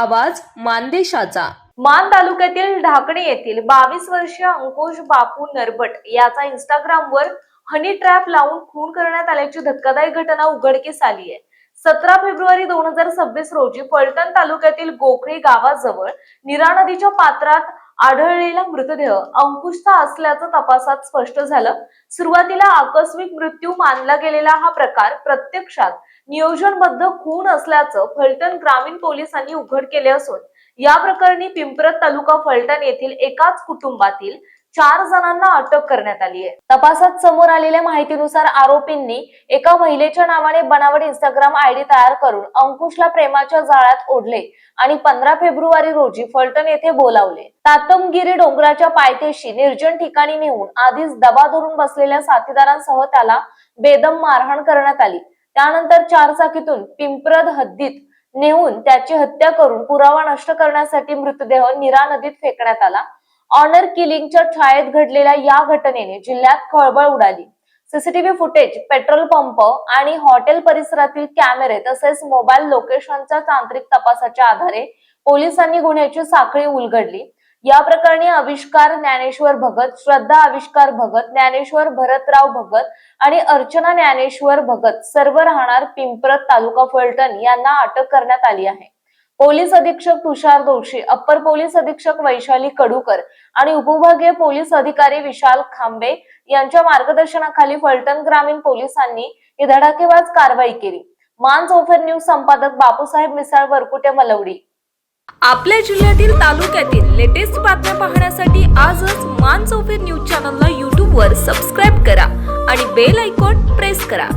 आवाज मानदेशाचा। मान तालुक्यातील ढाकणे येथील 22 वर्षीय अंकुश बापू नरबट याचा इंस्टाग्रामवर हनी ट्रॅप लावून खून करण्यात आल्याची धक्कादायक घटना उघडकीस आली आहे। 17 फेब्रुवारी 2026 रोजी फलटण तालुक्यातील गोखळी गावाजवळ नीरा नदीच्या पात्रात आढळलेला मृतदेह अंकुशचा असल्याचं तपासात स्पष्ट झालं। सुरुवातीला आकस्मिक मृत्यू मानला गेलेला हा प्रकार प्रत्यक्षात नियोजनबद्ध खून असल्याचं फलटण ग्रामीण पोलिसांनी उघड केले असून या प्रकरणी पिंपरत तालुका फलटण येथील एकाच कुटुंबातील 4 जणांना अटक करण्यात आली आहे। तपासात समोर आलेल्या माहितीनुसार आरोपींनी एका महिलेच्या नावाने बनावट इंस्टाग्राम आयडी तयार करून अंकुशला प्रेमाच्या जाळ्यात ओढले आणि 15 फेब्रुवारी रोजी फलटण येथे बोलावले। तातमगिरी डोंगराच्या पायथ्याशी निर्जन ठिकाणी नेऊन आधीच दबा धरून बसलेल्या साथीदारांसह त्याला बेदम मारहाण करण्यात आली। त्यानंतर 4 चाकीतून पिंपरद हद्दीत नेऊन त्याची हत्या करून पुरावा नष्ट करण्यासाठी मृतदेह नीरा नदीत फेकण्यात आला। ऑनर किलिंगच्या छायेत घडलेल्या या घटनेने जिल्ह्यात खळबळ उडाली। सीसीटीव्ही फुटेज, पेट्रोल पंप आणि हॉटेल परिसरातील कॅमेरे तसेच मोबाईल लोकेशनच्या तांत्रिक तपासाच्या आधारे पोलिसांनी गुन्ह्याची साखळी उलगडली। या प्रकरणी आविष्कार ज्ञानेश्वर भगत, श्रद्धा आविष्कार भगत, ज्ञानेश्वर भरतराव भगत आणि अर्चना ज्ञानेश्वर भगत सर्व राहणार पिंपरत तालुका फलटण यांना अटक करण्यात आली आहे। पोलीस अधीक्षक तुषार दोशी, अप्पर पोलीस अधीक्षक वैशाली कडूकर आणि उपविभागीय पोलीस अधिकारी विशाल खांबे यांच्या मार्गदर्शनाखाली फलटण ग्रामीण पोलिसांनी ही धडाकेबाज कारवाई केली। मान चौफेर न्यूज संपादक बापूसाहेब मिसाळ, वरकुटे, मलवडी। आपल्या जिल्ह्यातील तालुक्यातील लेटेस्ट बातम्या पाहण्यासाठी आजच मान चौफेर न्यूज चॅनलला YouTube वर सबस्क्राईब करा आणि बेल आयकॉन प्रेस करा।